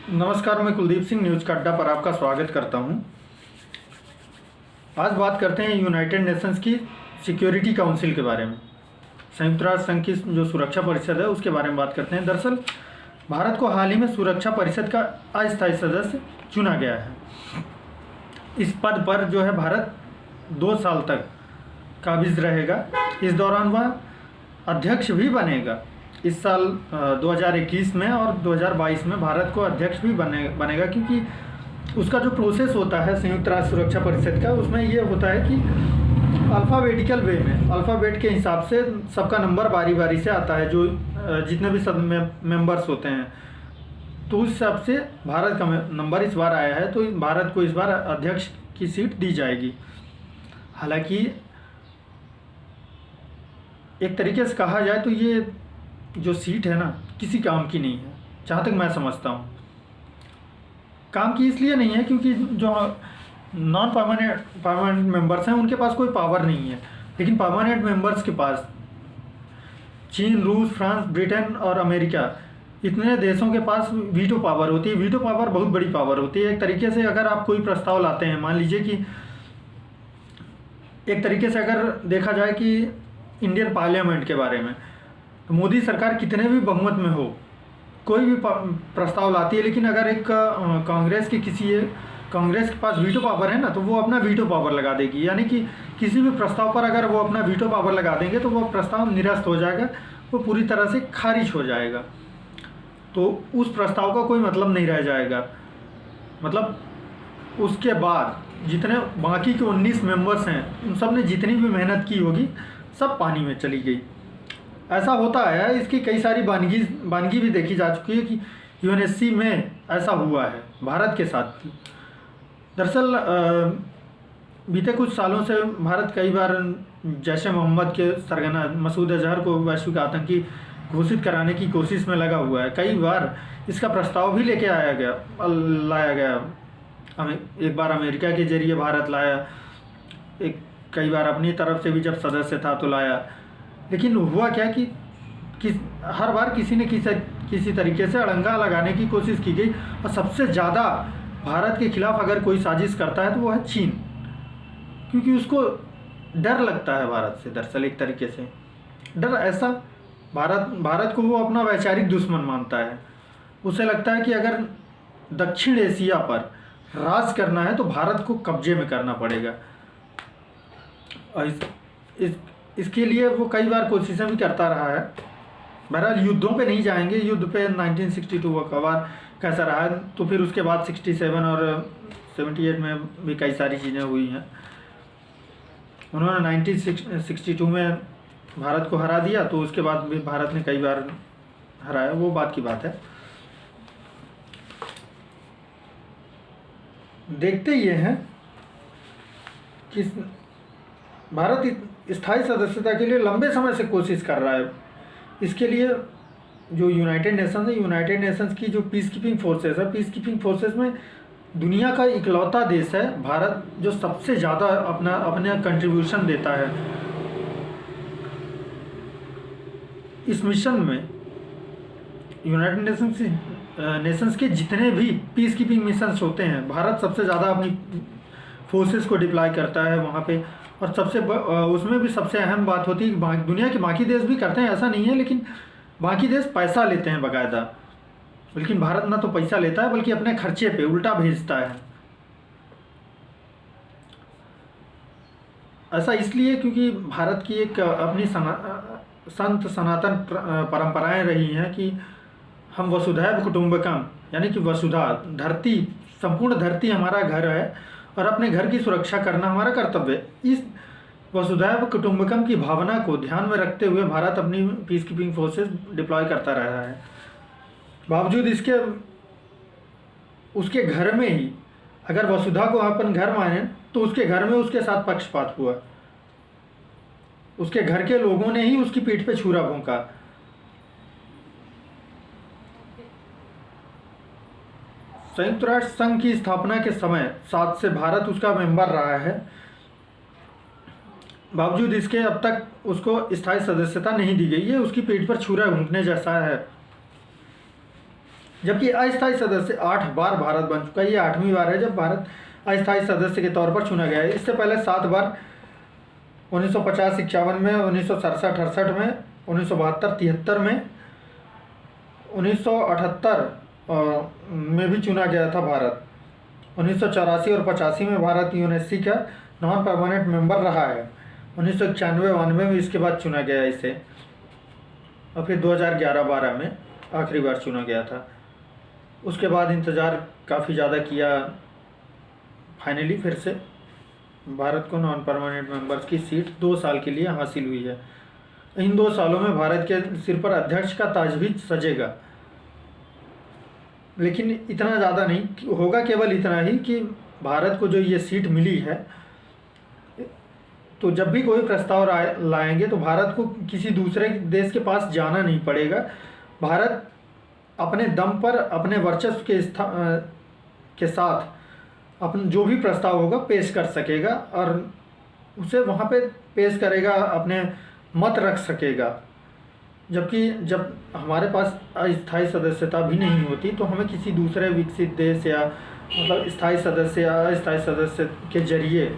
नमस्कार, मैं कुलदीप सिंह न्यूज़ का अड्डा पर आपका स्वागत करता हूं। आज बात करते हैं यूनाइटेड नेशंस की सिक्योरिटी काउंसिल के बारे में। संयुक्त राष्ट्र संघ की जो सुरक्षा परिषद है उसके बारे में बात करते हैं। दरअसल भारत को हाल ही में सुरक्षा परिषद का अस्थायी सदस्य चुना गया है। इस पद पर जो है भारत 2 साल तक काबिज रहेगा। इस दौरान वह अध्यक्ष भी बनेगा। इस साल 2021 में और 2022 में भारत को अध्यक्ष भी बनेगा, क्योंकि उसका जो प्रोसेस होता है संयुक्त राष्ट्र सुरक्षा परिषद का, उसमें ये होता है कि अल्फ़ाबेटिकल वे में, अल्फ़ाबेट के हिसाब से सबका नंबर बारी बारी से आता है, जो जितने भी सब मेंबर्स होते हैं। तो उस हिसाब से भारत का नंबर इस बार आया है, तो भारत को इस बार अध्यक्ष की सीट दी जाएगी। हालांकि एक तरीके से कहा जाए तो ये जो सीट है ना, किसी काम की नहीं है, जहाँ तक मैं समझता हूँ। काम की इसलिए नहीं है क्योंकि जो नॉन परमानेंट मेंबर्स हैं उनके पास कोई पावर नहीं है, लेकिन परमानेंट मेंबर्स के पास चीन, रूस, फ्रांस, ब्रिटेन और अमेरिका, इतने देशों के पास वीटो पावर होती है। वीटो पावर बहुत बड़ी पावर होती है। एक तरीके से अगर आप कोई प्रस्ताव लाते हैं, मान लीजिए कि एक तरीके से अगर देखा जाए कि इंडियन पार्लियामेंट के बारे में, तो मोदी सरकार कितने भी बहुमत में हो, कोई भी प्रस्ताव लाती है, लेकिन अगर एक कांग्रेस के पास वीटो पावर है ना, तो वो अपना वीटो पावर लगा देगी। यानी कि किसी भी प्रस्ताव पर अगर वो अपना वीटो पावर लगा देंगे तो वो प्रस्ताव निरस्त हो जाएगा, वो पूरी तरह से खारिज हो जाएगा। तो उस प्रस्ताव का कोई मतलब नहीं रह जाएगा। मतलब उसके बाद जितने बाकी के 19 मेंबर्स हैं, उन सब ने जितनी भी मेहनत की होगी सब पानी में चली गई। ऐसा होता है, इसकी कई सारी वानगी भी देखी जा चुकी है कि यूएनएससी में ऐसा हुआ है भारत के साथ। दरअसल बीते कुछ सालों से भारत कई बार जैश ए मोहम्मद के सरगना मसूद अजहर को वैश्विक आतंकी घोषित कराने की कोशिश में लगा हुआ है। कई बार इसका प्रस्ताव भी लेके लाया गया। एक बार अमेरिका के जरिए भारत लाया, कई बार अपनी तरफ से भी जब सदस्य था तो लाया। लेकिन हुआ क्या कि हर बार किसी न किसी तरीके से अड़ंगा लगाने की कोशिश की गई। और सबसे ज़्यादा भारत के खिलाफ अगर कोई साजिश करता है तो वो है चीन, क्योंकि उसको डर लगता है भारत से। दरअसल एक तरीके से डर ऐसा, भारत को वो अपना वैचारिक दुश्मन मानता है। उसे लगता है कि अगर दक्षिण एशिया पर राज करना है तो भारत को कब्जे में करना पड़ेगा। और इसके लिए वो कई बार कोशिशें भी करता रहा है। बहरहाल युद्धों पे नहीं जाएंगे, युद्ध पे 1962 का बार कैसा रहा है, तो फिर उसके बाद 67 और 78 में भी कई सारी चीज़ें हुई हैं। उन्होंने 1962 में भारत को हरा दिया, तो उसके बाद भी भारत ने कई बार हराया, वो बात की बात है। देखते ये हैं कि भारत स्थायी सदस्यता के लिए लंबे समय से कोशिश कर रहा है। इसके लिए जो यूनाइटेड नेशंस है, यूनाइटेड नेशंस की जो पीस कीपिंग फोर्सेस है, पीस कीपिंग फोर्सेस में दुनिया का इकलौता देश है भारत, जो सबसे ज़्यादा अपना कंट्रीब्यूशन देता है इस मिशन में। यूनाइटेड नेशंस के जितने भी पीस कीपिंग मिशंस होते हैं, भारत सबसे ज़्यादा अपनी फोर्सेस को डिप्लॉय करता है वहाँ पे। और उसमें भी सबसे अहम बात होती है कि दुनिया के बाकी देश भी करते हैं, ऐसा नहीं है, लेकिन बाकी देश पैसा लेते हैं बाकायदा। लेकिन भारत ना तो पैसा लेता है, बल्कि अपने खर्चे पे उल्टा भेजता है। ऐसा इसलिए क्योंकि भारत की एक अपनी संत सनातन परंपराएं रही हैं कि हम वसुधैव कुटुंबकम, यानी कि वसुधा, धरती, संपूर्ण धरती हमारा घर है और अपने घर की सुरक्षा करना हमारा कर्तव्य है। इस वसुधैव कुटुंबकम की भावना को ध्यान में रखते हुए भारत अपनी पीस कीपिंग फोर्सेस डिप्लॉय करता रहा है। बावजूद इसके उसके घर में ही अगर वसुधा को अपन घर माने, तो उसके घर में उसके साथ पक्षपात हुआ। उसके घर के लोगों ने ही उसकी पीठ पे छुरा भोंका। संयुक्त राष्ट्र संघ की स्थापना के समय 7 से भारत उसका मेंबर रहा है। बावजूद इसके अब तक उसको स्थायी सदस्यता नहीं दी गई है। उसकी पीठ पर छुरा घूंटने जैसा है। जबकि अस्थायी सदस्य 8 बार भारत बन चुका है। ये 8वीं बार है जब भारत अस्थायी सदस्य के तौर पर चुना गया है। इससे पहले 7 बार 1950-51 में, 1967-68 में, 1972-73 में, 1978 में भी चुना गया था भारत। 1984 और 85 में भारत यूएनएससी का नॉन परमानेंट मेंबर रहा है। 1991-92 में इसके बाद चुना गया इसे, और फिर 2011-12 में आखिरी बार चुना गया था। उसके बाद इंतज़ार काफ़ी ज़्यादा किया, फाइनली फिर से भारत को नॉन परमानेंट मेंबर्स की सीट 2 साल के लिए हासिल हुई है। इन 2 सालों में भारत के सिर पर अध्यक्ष का ताज भी सजेगा, लेकिन इतना ज़्यादा नहीं होगा, केवल इतना ही कि भारत को जो ये सीट मिली है, तो जब भी कोई प्रस्ताव लाएंगे तो भारत को किसी दूसरे देश के पास जाना नहीं पड़ेगा। भारत अपने दम पर, अपने वर्चस्व के साथ अपन जो भी प्रस्ताव होगा पेश कर सकेगा और उसे वहाँ पे पेश करेगा, अपने मत रख सकेगा। जबकि जब हमारे पास अस्थायी सदस्यता भी नहीं होती तो हमें किसी दूसरे विकसित देश या मतलब स्थायी सदस्य या अस्थायी सदस्य के जरिए,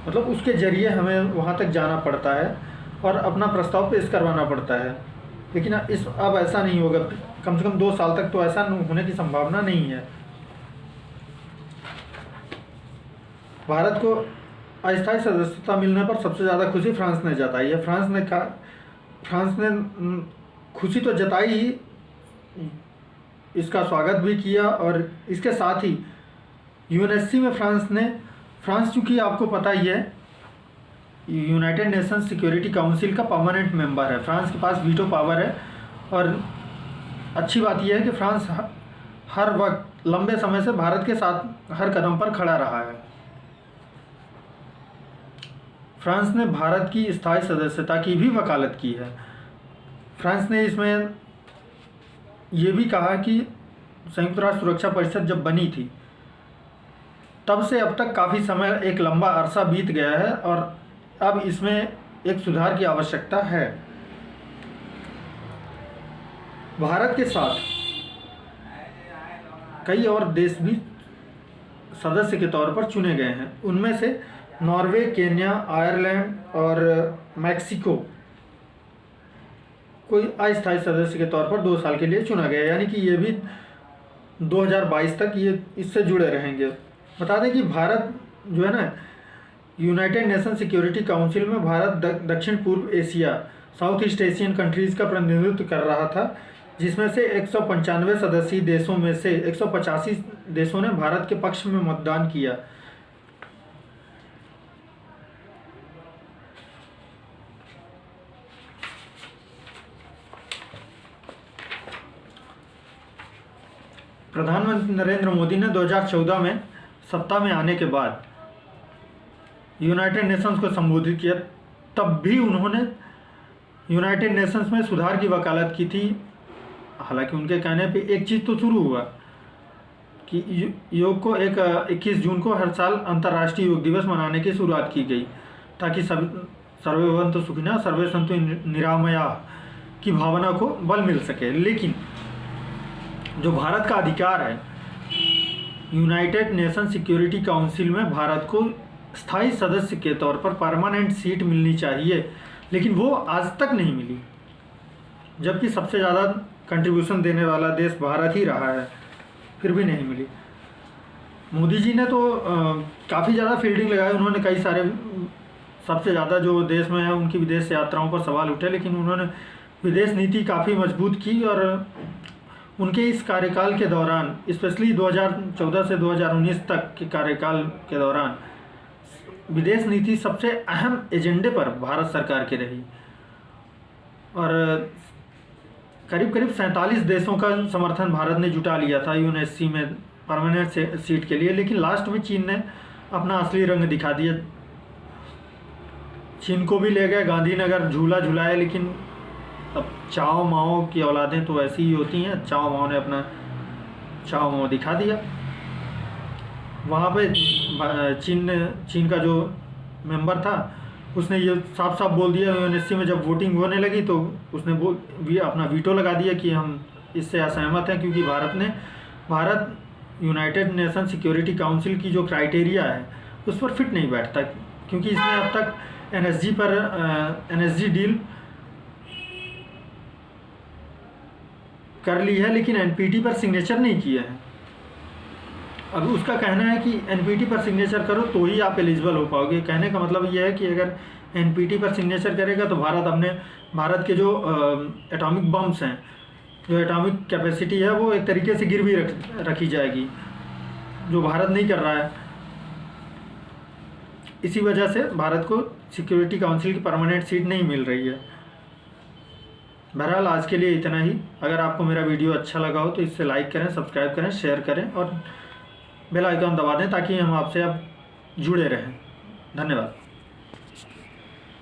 मतलब उसके जरिए हमें वहाँ तक जाना पड़ता है और अपना प्रस्ताव पेश करवाना पड़ता है। लेकिन अब ऐसा नहीं होगा, कम से कम 2 साल तक तो ऐसा होने की संभावना नहीं है। भारत को अस्थायी सदस्यता मिलने पर सबसे ज़्यादा खुशी फ्रांस ने जताई है। फ्रांस ने खुशी तो जताई ही, इसका स्वागत भी किया, और इसके साथ ही यूएनएससी में फ्रांस चूँकि आपको पता ही है यूनाइटेड नेशंस सिक्योरिटी काउंसिल का परमानेंट मेंबर है, फ्रांस के पास वीटो पावर है। और अच्छी बात यह है कि फ्रांस हर वक्त लंबे समय से भारत के साथ हर कदम पर खड़ा रहा है। फ्रांस ने भारत की स्थायी सदस्यता की भी वकालत की है। फ्रांस ने इसमें ये भी कहा कि संयुक्त राष्ट्र सुरक्षा परिषद जब बनी थी तब से अब तक काफ़ी समय, एक लंबा अरसा बीत गया है और अब इसमें एक सुधार की आवश्यकता है। भारत के साथ कई और देश भी सदस्य के तौर पर चुने गए हैं। उनमें से नॉर्वे, केन्या, आयरलैंड और मैक्सिको कोई अस्थायी सदस्य के तौर पर 2 साल के लिए चुना गया, यानी कि ये भी 2022 तक ये इससे जुड़े रहेंगे। बता दें कि भारत जो है ना, यूनाइटेड नेशन सिक्योरिटी काउंसिल में भारत दक्षिण पूर्व Asia, south east Asian countries का प्रतिनिधित्व कर रहा था, जिसमें से 195 सदस्यीय देशों में से 185 देशों ने भारत के पक्ष में मतदान किया। प्रधानमंत्री नरेंद्र मोदी ने 2014 में सत्ता में आने के बाद यूनाइटेड नेशंस को संबोधित किया, तब भी उन्होंने यूनाइटेड नेशंस में सुधार की वकालत की थी। हालांकि उनके कहने पे एक चीज़ तो शुरू हुआ कि योग को 21 जून को हर साल अंतर्राष्ट्रीय योग दिवस मनाने की शुरुआत की गई, ताकि सर्वे भवन्तु सुखिनः सर्वे सन्तु निरामयाः की भावना को बल मिल सके। लेकिन जो भारत का अधिकार है, यूनाइटेड नेशन सिक्योरिटी काउंसिल में भारत को स्थायी सदस्य के तौर पर परमानेंट सीट मिलनी चाहिए, लेकिन वो आज तक नहीं मिली, जबकि सबसे ज़्यादा कंट्रीब्यूशन देने वाला देश भारत ही रहा है, फिर भी नहीं मिली। मोदी जी ने तो काफ़ी ज़्यादा फील्डिंग लगाई, उन्होंने कई सारे, सबसे ज़्यादा जो देश में है उनकी विदेश यात्राओं पर सवाल उठे, लेकिन उन्होंने विदेश नीति काफ़ी मजबूत की। और उनके इस कार्यकाल के दौरान, स्पेशली 2014 से 2019 तक के कार्यकाल के दौरान, विदेश नीति सबसे अहम एजेंडे पर भारत सरकार की रही और करीब 47 देशों का समर्थन भारत ने जुटा लिया था यूएनएससी में परमानेंट सीट के लिए। लेकिन लास्ट में चीन ने अपना असली रंग दिखा दिया, चीन को भी ले गए, गांधीनगर झूला झुलाया। लेकिन अब चाओ माओ की औलादें तो ऐसी ही होती हैं, चाओ माओ ने अपना चाओ माओ दिखा दिया। वहाँ पे चीन का जो मेंबर था उसने ये साफ साफ बोल दिया यूएनएससी में, जब वोटिंग होने लगी तो उसने अपना वीटो लगा दिया कि हम इससे असहमत हैं, क्योंकि Bharat United nation security council की जो क्राइटेरिया है उस पर फिट नहीं बैठता, क्योंकि इसने अब तक एनएसजी डील कर ली है लेकिन एनपीटी पर सिग्नेचर नहीं किया है। अब उसका कहना है कि एनपीटी पर सिग्नेचर करो तो ही आप एलिजिबल हो पाओगे। कहने का मतलब ये है कि अगर एनपीटी पर सिग्नेचर करेगा तो भारत के जो एटॉमिक बम्स हैं, जो एटॉमिक कैपेसिटी है, वो एक तरीके से गिरवी रखी जाएगी, जो भारत नहीं कर रहा है। इसी वजह से भारत को सिक्योरिटी काउंसिल की परमानेंट सीट नहीं मिल रही है। बहरहाल आज के लिए इतना ही। अगर आपको मेरा वीडियो अच्छा लगा हो तो इसे लाइक करें, सब्सक्राइब करें, शेयर करें और बेल आइकन दबा दें ताकि हम आपसे अब जुड़े रहें। धन्यवाद।